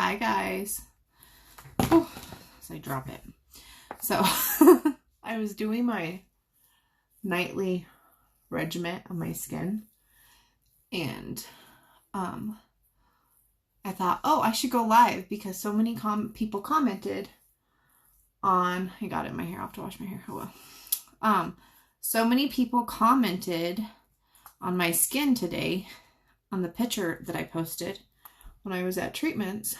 Hi guys. Oh, as I drop it. So I was doing my nightly regimen on my skin, and I thought, oh, I should go live because so many people commented on, I got it in my hair, I'll have to wash my hair. Oh well. So many people commented on my skin today on the picture that I posted when I was at treatments,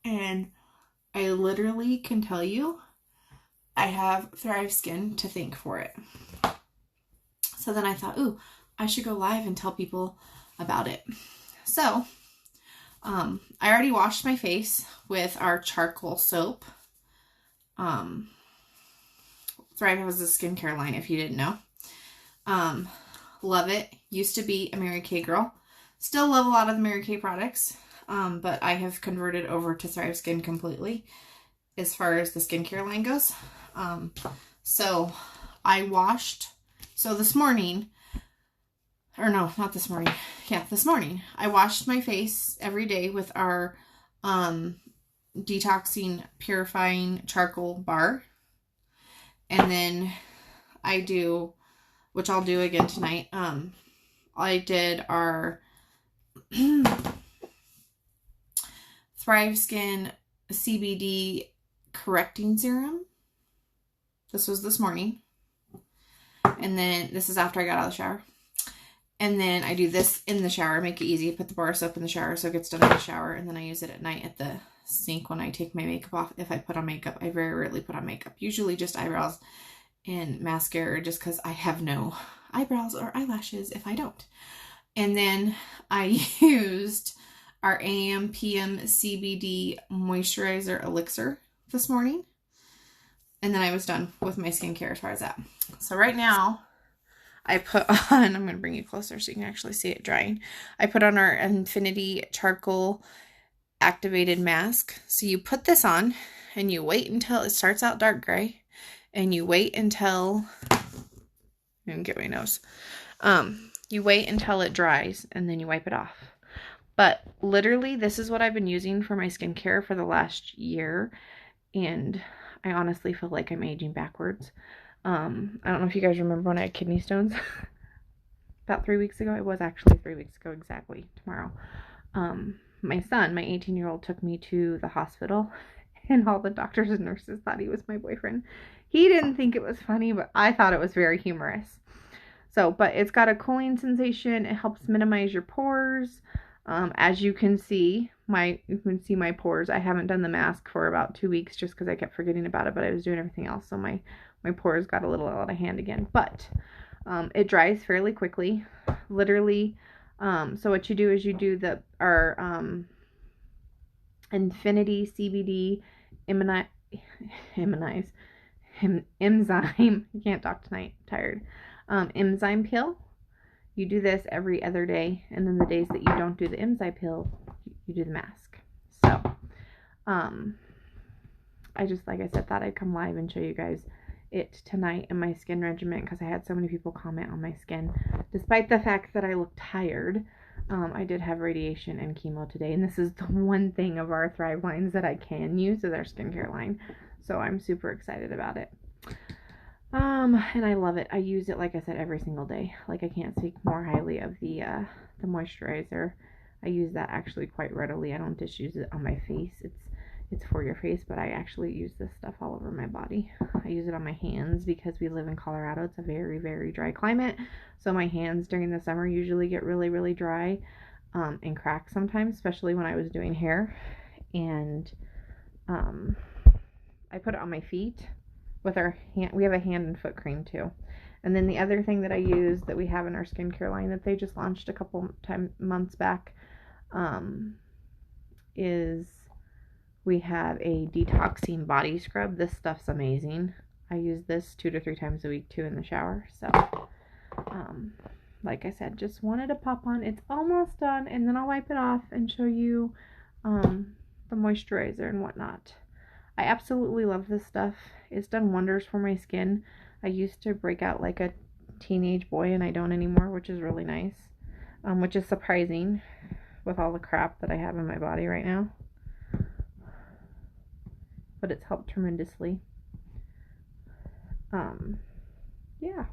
and I literally can tell you I have Thrive Skin to thank for it. So then I thought, ooh, I should go live and tell people about it. So I already washed my face with our charcoal soap. Thrive has a skincare line if you didn't know. Love it. Used to be a Mary Kay girl. Still love a lot of the Mary Kay products, but I have converted over to Thrive Skin completely as far as the skincare line goes. So I washed, so this morning, or no, not this morning. Yeah, this morning, I washed my face every day with our detoxing, purifying charcoal bar. And then I do, which I'll do again tonight, I did our Thrive Skin CBD correcting serum. This was this morning. And then this is after I got out of the shower. And then I do this in the shower, make it easy. Put the bar soap in the shower so it gets done in the shower. And then I use it at night at the sink when I take my makeup off. If I put on makeup, I very rarely put on makeup. Usually just eyebrows and mascara, just because I have no eyebrows or eyelashes if I don't. And then I used our AM PM CBD moisturizer elixir this morning. And then I was done with my skincare as far as that. So right now I put on, I'm going to bring you closer so you can actually see it drying. I put on our Infinity Charcoal Activated Mask. So you put this on and you wait until it starts out dark gray, and you wait until, and get my nose. You wait until it dries and then you wipe it off. But literally this is what I've been using for my skincare for the last year, and I honestly feel like I'm aging backwards. I don't know if you guys remember when I had kidney stones about 3 weeks ago. It was actually 3 weeks ago exactly tomorrow. My son, my 18-year-old, took me to the hospital, and all the doctors and nurses thought he was my boyfriend. He didn't think it was funny, but I thought it was very humorous. So, but it's got a cooling sensation. It helps minimize your pores. As you can see, my pores. I haven't done the mask for about 2 weeks just because I kept forgetting about it, but I was doing everything else, so my pores got a little out of hand again. But it dries fairly quickly, literally. So what you do is you do our Infinity CBD enzyme. I can't talk tonight. I'm tired. Enzyme peel. You do this every other day, and then the days that you don't do the enzyme peel, you do the mask. So, I just, like I said, thought I'd come live and show you guys it tonight in my skin regimen, because I had so many people comment on my skin. Despite the fact that I look tired, I did have radiation and chemo today, and this is the one thing of our Thrive lines that I can use is our skincare line. So I'm super excited about it. And I love it. I use it, like I said, every single day. Like, I can't speak more highly of the moisturizer. I use that actually quite readily. I don't just use it on my face. It's for your face, but I actually use this stuff all over my body. I use it on my hands because we live in Colorado. It's a very, very dry climate. So my hands during the summer usually get really, really dry and crack sometimes, especially when I was doing hair. And I put it on my feet with our hand. We have a hand and foot cream too. And then the other thing that I use that we have in our skincare line that they just launched a couple months back is we have a detoxing body scrub. This stuff's amazing. I use this 2 to 3 times a week too in the shower. So, like I said, just wanted to pop on. It's almost done, and then I'll wipe it off and show you the moisturizer and whatnot. I absolutely love this stuff. It's done wonders for my skin. I used to break out like a teenage boy, and I don't anymore, which is really nice. Which is surprising with all the crap that I have in my body right now. but it's helped tremendously. Yeah.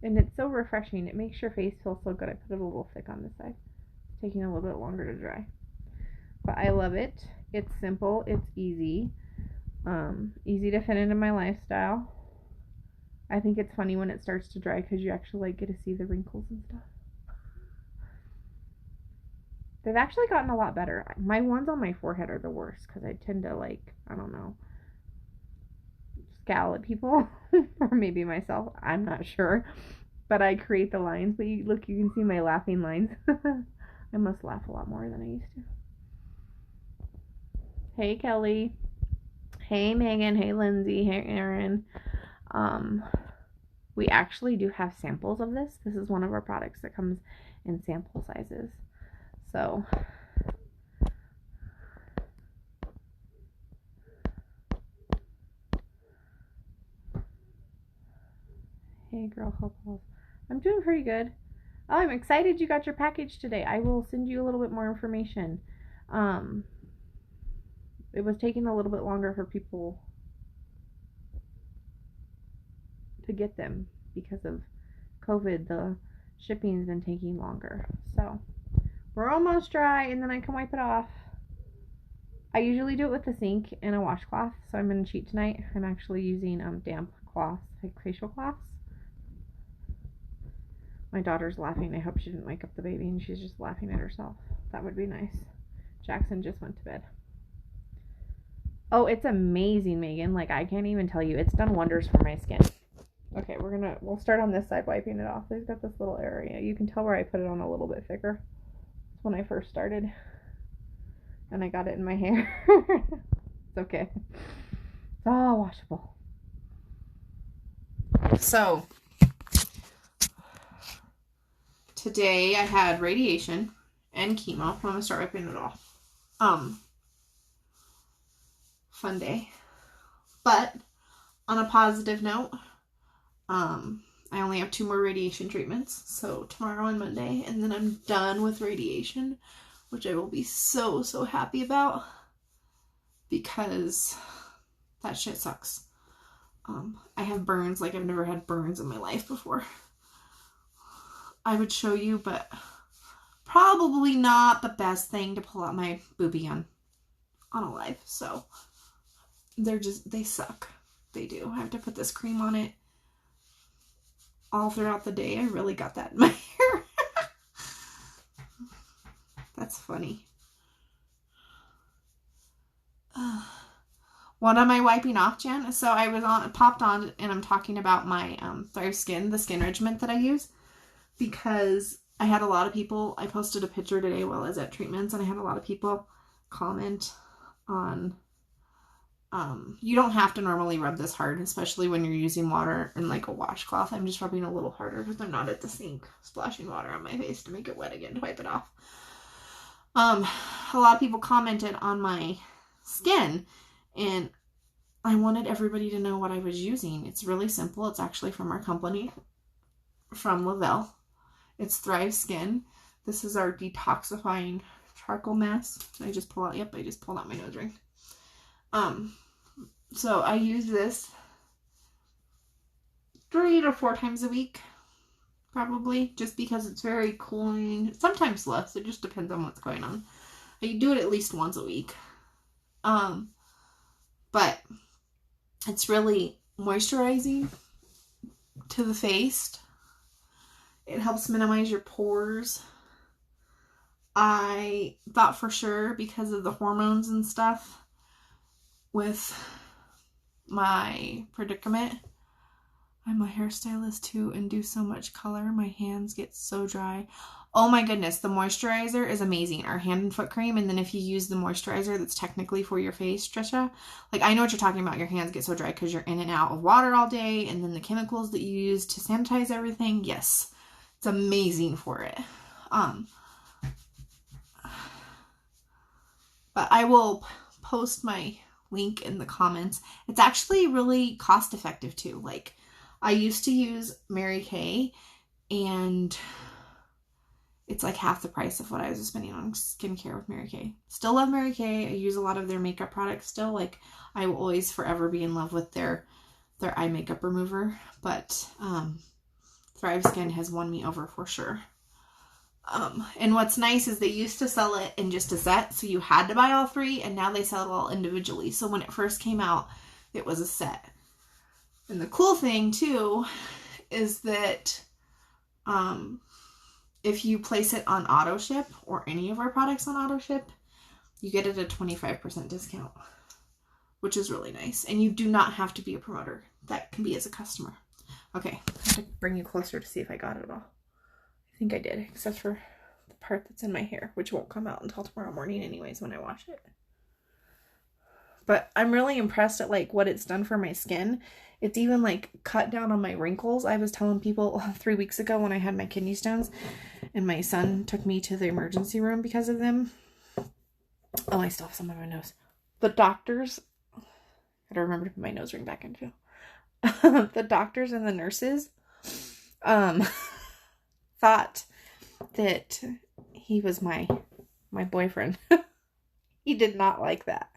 And it's so refreshing. It makes your face feel so good. I put it a little thick on this side. It's taking a little bit longer to dry. But I love it. It's simple. It's easy. Easy to fit into my lifestyle. I think it's funny when it starts to dry because you actually like get to see the wrinkles and stuff. They've actually gotten a lot better. My ones on my forehead are the worst because I tend to like, I don't know, scowl at people or maybe myself. I'm not sure. But I create the lines. But you can see my laughing lines. I must laugh a lot more than I used to. Hey, Kelly. Hey, Megan. Hey, Lindsay. Hey, Erin. We actually do have samples of this. This is one of our products that comes in sample sizes. So, hey, girl, help. I'm doing pretty good. Oh, I'm excited you got your package today. I will send you a little bit more information. It was taking a little bit longer for people to get them because of COVID. The shipping's been taking longer. So, we're almost dry, and then I can wipe it off. I usually do it with the sink and a washcloth, so I'm going to cheat tonight. I'm actually using damp cloths, like facial cloths. My daughter's laughing. I hope she didn't wake up the baby, and she's just laughing at herself. That would be nice. Jackson just went to bed. Oh, it's amazing, Megan. Like, I can't even tell you. It's done wonders for my skin. Okay, we'll start on this side wiping it off. There's got this little area. You can tell where I put it on a little bit thicker. It's when I first started. And I got it in my hair. It's okay. It's all washable. So, today I had radiation and chemo. I'm going to start wiping it off. Fun day. But, on a positive note, I only have 2 more radiation treatments. So, tomorrow and Monday. And then I'm done with radiation, which I will be so, so happy about, because that shit sucks. I have burns like I've never had burns in my life before. I would show you, but probably not the best thing to pull out my boobie on a live. So they suck. They do. I have to put this cream on it all throughout the day. I really got that in my hair. That's funny. What am I wiping off, Jen? So I was popped on, and I'm talking about my Thrive Skin, the skin regimen that I use, because I had a lot of people. I posted a picture today while I was at treatments, and I had a lot of people comment on. You don't have to normally rub this hard, especially when you're using water and like a washcloth. I'm just rubbing a little harder because I'm not at the sink splashing water on my face to make it wet again to wipe it off. A lot of people commented on my skin, and I wanted everybody to know what I was using. It's really simple. It's actually from our company, from Lavelle. It's Thrive Skin. This is our detoxifying charcoal mask. Did I just pull out? Yep, I just pulled out my nose ring. So I use this 3 to 4 times a week, probably, just because it's very cooling. Sometimes less. It just depends on what's going on. I do it at least once a week. But it's really moisturizing to the face. It helps minimize your pores. I thought for sure, because of the hormones and stuff with my predicament, I'm a hairstylist too and do so much color. My hands get so dry. Oh my goodness, the moisturizer is amazing. Our hand and foot cream, and then if you use the moisturizer that's technically for your face, Trisha, like, I know what you're talking about. Your hands get so dry because you're in and out of water all day, and then the chemicals that you use to sanitize everything. Yes, it's amazing for it. But I will post my link in the comments. It's actually really cost effective too. Like, I used to use Mary Kay, and it's like half the price of what I was spending on skincare with Mary Kay. Still love Mary Kay. I use a lot of their makeup products still. Like, I will always forever be in love with their eye makeup remover. But Thrive Skin has won me over for sure. And what's nice is they used to sell it in just a set, so you had to buy all 3, and now they sell it all individually. So when it first came out, it was a set. And the cool thing too is that if you place it on auto ship, or any of our products on auto ship, you get it a 25% discount, which is really nice. And you do not have to be a promoter. That can be as a customer. Okay, I have to bring you closer to see if I got it all. I think I did, except for the part that's in my hair, which won't come out until tomorrow morning anyways when I wash it. But I'm really impressed at like what it's done for my skin. It's even like cut down on my wrinkles. I was telling people 3 weeks ago when I had my kidney stones and my son took me to the emergency room because of them. Oh, I still have some on my nose. The doctors, I gotta remember to put my nose ring back in too. The doctors and the nurses thought that he was my boyfriend. He did not like that.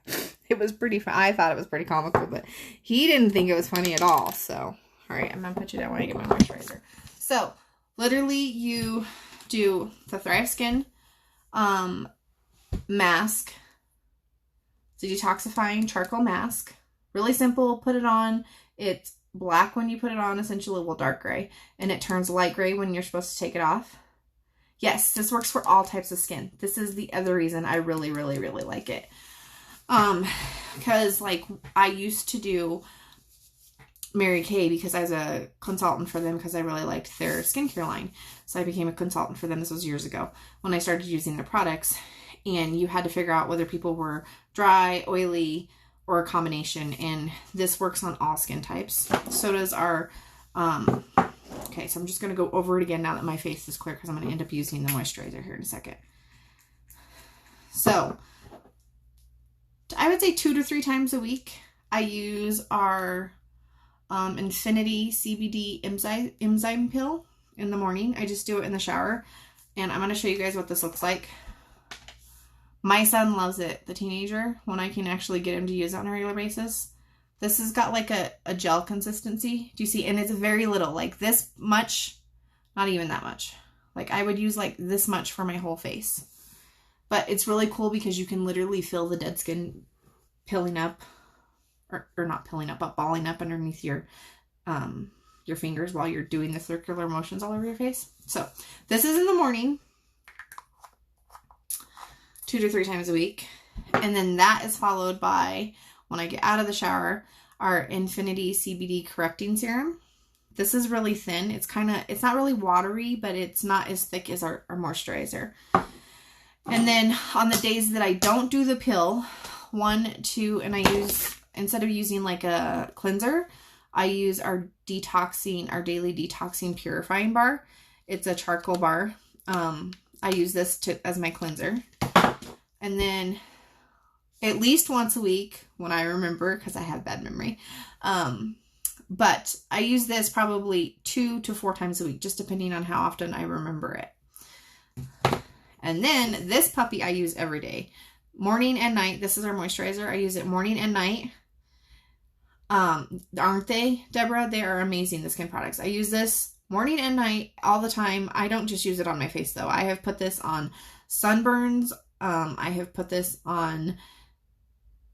It was pretty fun. I thought it was pretty comical, but he didn't think it was funny at all. So, all right, I'm gonna put you down when I get my moisturizer. So, literally, you do the Thrive Skin mask. It's a detoxifying charcoal mask. Really simple. Put it on. It's black when you put it on, essentially, well, dark gray, and it turns light gray when you're supposed to take it off. Yes, this works for all types of skin. This is the other reason I really, really, really like it. Because like I used to do Mary Kay because I was a consultant for them because I really liked their skincare line. So I became a consultant for them. This was years ago when I started using their products, and you had to figure out whether people were dry, oily, or a combination. And this works on all skin types. So does our, okay, so I'm just going to go over it again now that my face is clear because I'm going to end up using the moisturizer here in a second. So I would say 2 to 3 times a week, I use our Infinity CBD enzyme pill in the morning. I just do it in the shower, and I'm going to show you guys what this looks like. My son loves it, the teenager, when I can actually get him to use it on a regular basis. This has got like a gel consistency. Do you see? And it's very little, like this much, not even that much. Like I would use like this much for my whole face. But it's really cool because you can literally feel the dead skin pilling up, or not pilling up, but balling up underneath your fingers while you're doing the circular motions all over your face. So this is in the morning, 2 to 3 times a week. And then that is followed by, when I get out of the shower, our Infinity CBD Correcting Serum. This is really thin. It's not really watery, but it's not as thick as our moisturizer. And then on the days that I don't do the pill, 1, 2, and I use, instead of using like a cleanser, I use our daily detoxing purifying bar. It's a charcoal bar. I use this as my cleanser. And then at least once a week when I remember, because I have bad memory. But I use this probably 2 to 4 times a week, just depending on how often I remember it. And then this puppy I use every day, morning and night. This is our moisturizer. I use it morning and night. Aren't they, Deborah? They are amazing, the skin products. I use this morning and night all the time. I don't just use it on my face though. I have put this on sunburns. I have put this on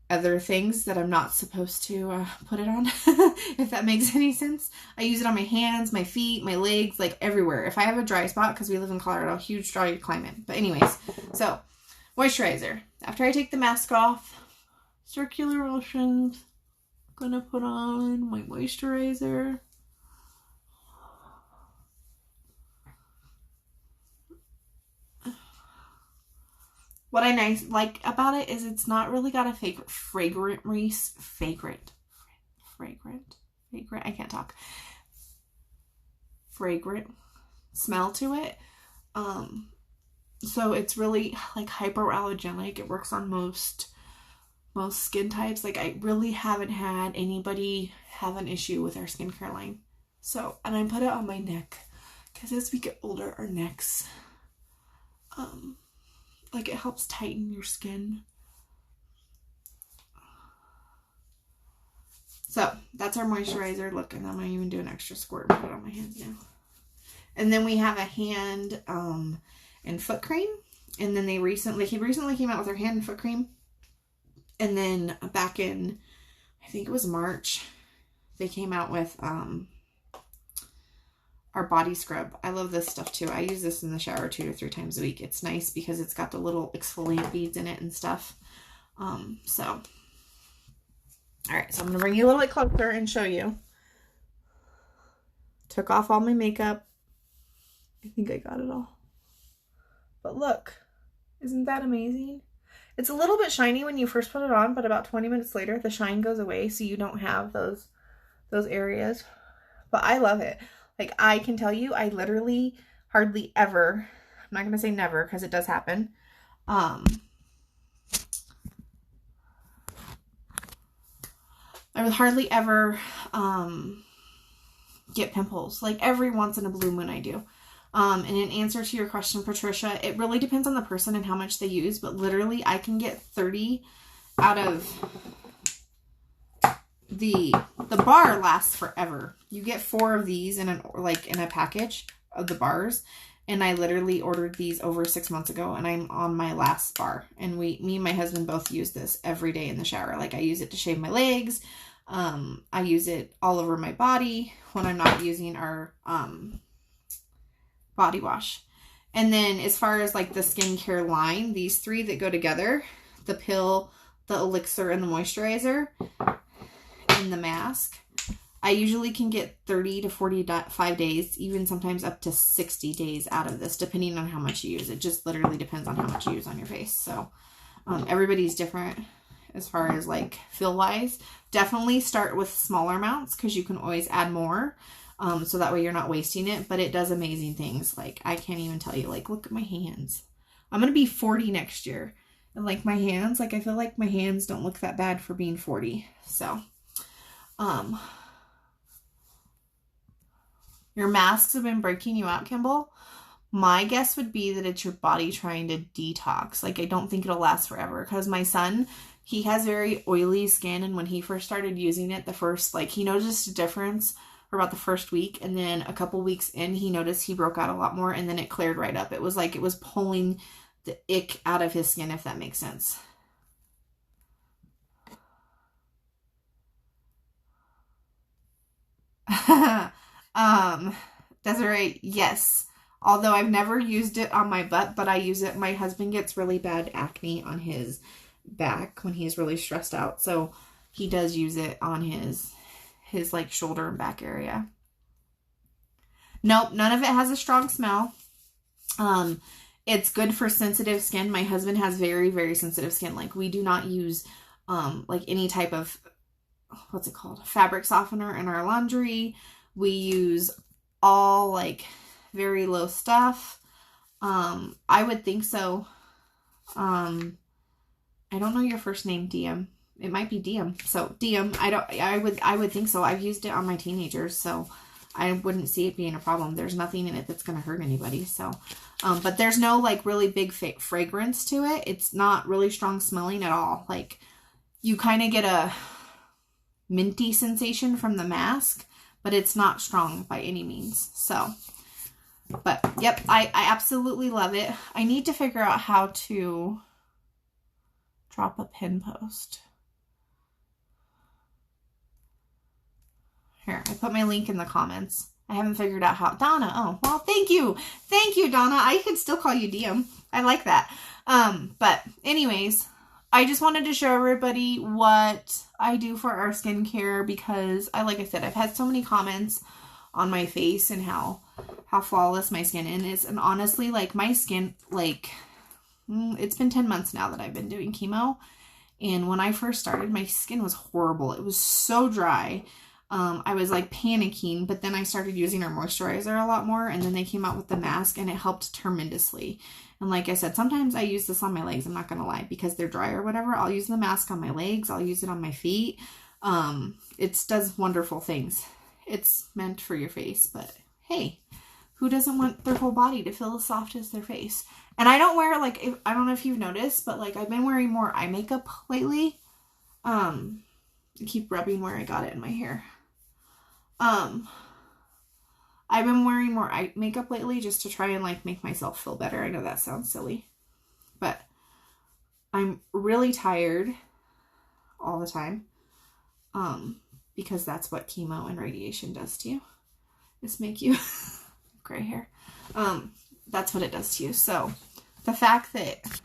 other things that I'm not supposed to put it on, if that makes any sense. I use it on my hands, my feet, my legs, like everywhere. If I have a dry spot, because we live in Colorado, huge dry climate. But anyways, so moisturizer. After I take the mask off, circular motions, I'm gonna put on my moisturizer. What I like about it is it's not really got a fragrant, I can't talk. Fragrant smell to it. So it's really like hypoallergenic. It works on most skin types. Like I really haven't had anybody have an issue with our skincare line. So, and I put it on my neck because as we get older, our necks Like it helps tighten your skin. So that's our moisturizer. Look, and I'm going to even do an extra squirt and put it on my hands now. And then we have a hand and foot cream. And then he recently came out with their hand and foot cream. And then back in, I think it was March, they came out with our body scrub. I love this stuff too. I use this in the shower 2 to 3 times a week. It's nice because it's got the little exfoliant beads in it and stuff. So, all right, so I'm going to bring you a little bit closer and show you. Took off all my makeup. I think I got it all. But look, isn't that amazing? It's a little bit shiny when you first put it on, but about 20 minutes later, the shine goes away, so you don't have those areas. But I love it. Like, I can tell you, I literally hardly ever, I'm not going to say never, because it does happen. I would hardly ever get pimples. Like, every once in a blue moon I do. And in answer to your question, Patricia, it really depends on the person and how much they use, but literally I can get 30 out of the bar lasts forever. You get 4 of these in a package of the bars, and I literally ordered these over 6 months ago, and I'm on my last bar. And me and my husband both use this every day in the shower. Like, I use it to shave my legs. I use it all over my body when I'm not using our body wash. And then as far as like the skincare line, these 3 that go together, the pill, the elixir, and the moisturizer, and the mask, I usually can get 30 to 45 days, even sometimes up to 60 days out of this, depending on how much you use. It just literally depends on how much you use on your face. So everybody's different as far as like feel wise. Definitely start with smaller amounts because you can always add more. So that way you're not wasting it, but it does amazing things. Like, I can't even tell you, like, look at my hands. I'm going to be 40 next year. And like my hands, like I feel like my hands don't look that bad for being 40. So, your masks have been breaking you out, Kimball. My guess would be that it's your body trying to detox. Like, I don't think it'll last forever because my son, he has very oily skin. And when he first started using it, he noticed a difference for about the first week, and then a couple weeks in, he noticed he broke out a lot more, and then it cleared right up. It was like it was pulling the ick out of his skin, if that makes sense. Desiree, yes. Although I've never used it on my butt, but I use it. My husband gets really bad acne on his back when he's really stressed out, so he does use it on his like shoulder and back area. Nope, none of it has a strong smell. It's good for sensitive skin. My husband has very, very sensitive skin. Like, we do not use like any type of, what's it called, fabric softener in our laundry. We use all like very low stuff. I would think so. I don't know your first name, DM. It might be Diem. So Diem, I would think so. I've used it on my teenagers, so I wouldn't see it being a problem. There's nothing in it that's going to hurt anybody. So, but there's no like really big fragrance to it. It's not really strong smelling at all. Like, you kind of get a minty sensation from the mask, but it's not strong by any means. So, but yep, I absolutely love it. I need to figure out how to drop a pin post. Here, I put my link in the comments. I haven't figured out how. Donna, oh, well, thank you. Thank you, Donna. I could still call you DM. I like that. But anyways, I just wanted to show everybody what I do for our skincare because like I said, I've had so many comments on my face and how flawless my skin is. And honestly, like, my skin, like, it's been 10 months now that I've been doing chemo. And when I first started, my skin was horrible. It was so dry. I was like panicking, but then I started using our moisturizer a lot more, and then they came out with the mask and it helped tremendously. And like I said, sometimes I use this on my legs, I'm not going to lie, because they're dry or whatever. I'll use the mask on my legs. I'll use it on my feet. It does wonderful things. It's meant for your face, but hey, who doesn't want their whole body to feel as soft as their face? And I don't wear, like, I don't know if you've noticed, but, like, I've been wearing more eye makeup lately. I keep rubbing where I got it in my hair. I've been wearing more eye makeup lately just to try and, like, make myself feel better. I know that sounds silly, but I'm really tired all the time, because that's what chemo and radiation does to you. Just make you gray hair. That's what it does to you. So the fact that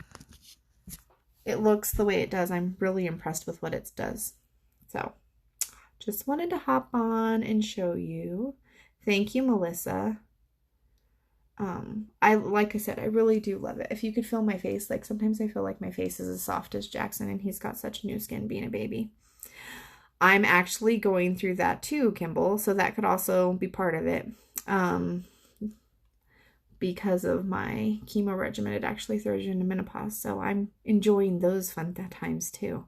it looks the way it does, I'm really impressed with what it does. So just wanted to hop on and show you. Thank you, Melissa. Like I said, I really do love it. If you could feel my face, like sometimes I feel like my face is as soft as Jackson, and he's got such new skin being a baby. I'm actually going through that too, Kimball, so that could also be part of it. Because of my chemo regimen, it actually throws you into menopause, so I'm enjoying those fun times too.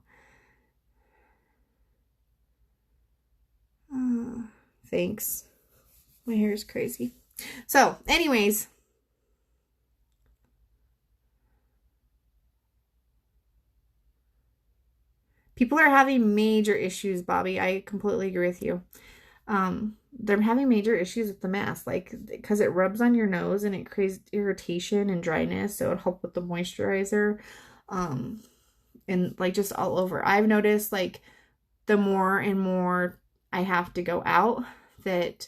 Thanks. My hair is crazy. So, anyways, people are having major issues, Bobby. I completely agree with you. They're having major issues with the mask, like, because it rubs on your nose and it creates irritation and dryness, so it helps with the moisturizer, and, like, just all over. I've noticed, like, the more and more I have to go out, that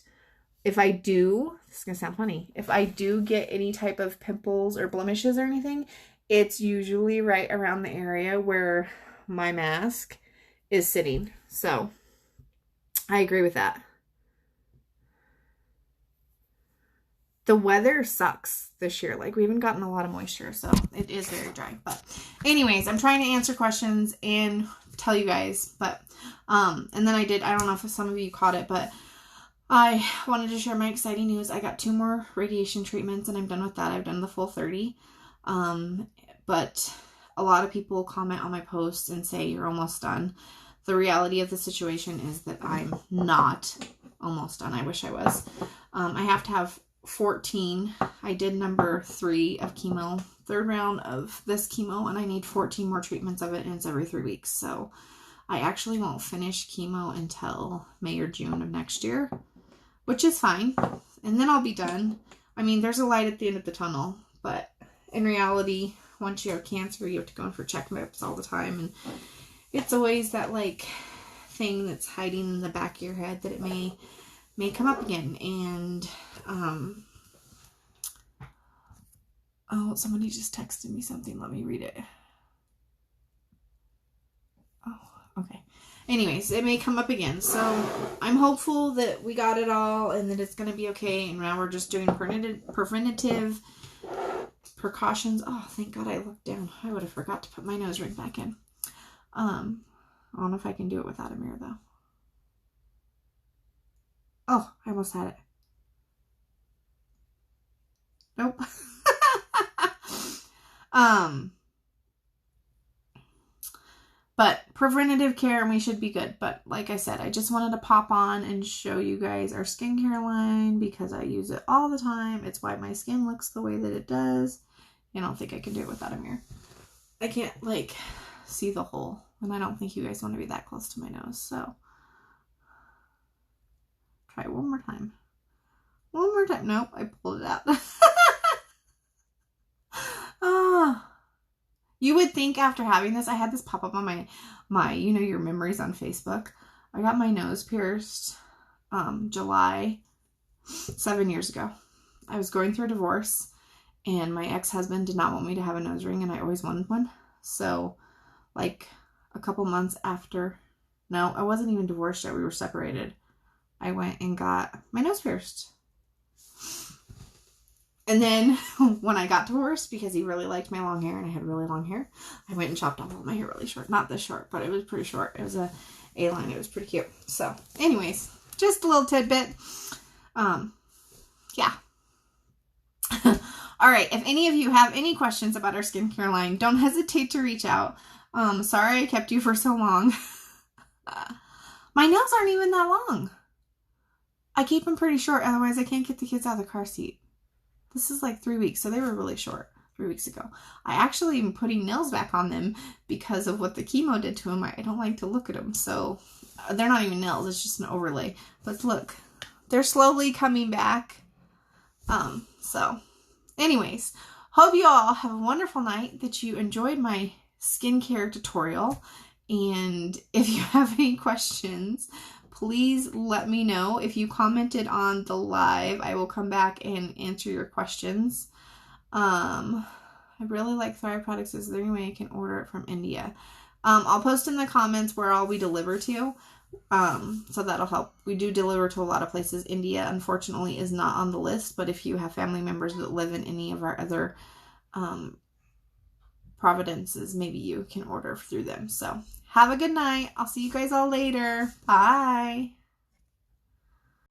if I do, this is gonna sound funny, if I do get any type of pimples or blemishes or anything, it's usually right around the area where my mask is sitting. So I agree with that. The weather sucks this year. Like, we haven't gotten a lot of moisture, so it is very dry. But anyways, I'm trying to answer questions and tell you guys. But and then I don't know if some of you caught it, but I wanted to share my exciting news. I got 2 more radiation treatments and I'm done with that. I've done the full 30. But a lot of people comment on my posts and say you're almost done. The reality of the situation is that I'm not almost done. I wish I was. I have to have 14. I did number 3 of chemo, 3rd round of this chemo, and I need 14 more treatments of it, and it's every 3 weeks. So I actually won't finish chemo until May or June of next year, which is fine. And then I'll be done. I mean, there's a light at the end of the tunnel, but in reality, once you have cancer, you have to go in for checkups all the time, and it's always that, like, thing that's hiding in the back of your head that it may come up again. And oh, somebody just texted me something. Let me read it. Oh, okay. Anyways, it may come up again. So I'm hopeful that we got it all and that it's going to be okay. And now we're just doing preventative precautions. Oh, thank God I looked down. I would have forgot to put my nose ring back in. I don't know if I can do it without a mirror, though. Oh, I almost had it. Nope. But preventative care, and we should be good. But like I said, I just wanted to pop on and show you guys our skincare line because I use it all the time. It's why my skin looks the way that it does. I don't think I can do it without a mirror. I can't, like, see the hole, and I don't think you guys want to be that close to my nose. So try one more time. One more time. Nope, I pulled it out. Oh. You would think after having this, I had this pop up on my you know, your memories on Facebook. I got my nose pierced July 7 years ago. I was going through a divorce, and my ex-husband did not want me to have a nose ring, and I always wanted one. So, like, a couple months after, no, I wasn't even divorced yet. We were separated. I went and got my nose pierced. And then when I got divorced, because he really liked my long hair and I had really long hair, I went and chopped off all my hair really short. Not this short, but it was pretty short. It was a A-line. It was pretty cute. So anyways, just a little tidbit. Yeah. All right. If any of you have any questions about our skincare line, don't hesitate to reach out. Sorry I kept you for so long. My nails aren't even that long. I keep them pretty short. Otherwise, I can't get the kids out of the car seat. This is like 3 weeks, so they were really short. 3 weeks ago. I actually am putting nails back on them because of what the chemo did to them. I don't like to look at them. So they're not even nails. It's just an overlay. But look, they're slowly coming back. So anyways, hope you all have a wonderful night, that you enjoyed my skincare tutorial. And if you have any questions, please let me know. If you commented on the live, I will come back and answer your questions. I really like Thrive products. Is there any way I can order it from India? I'll post in the comments where all we deliver to. So that'll help. We do deliver to a lot of places. India, unfortunately, is not on the list, but if you have family members that live in any of our other providences, maybe you can order through them. So have a good night. I'll see you guys all later. Bye.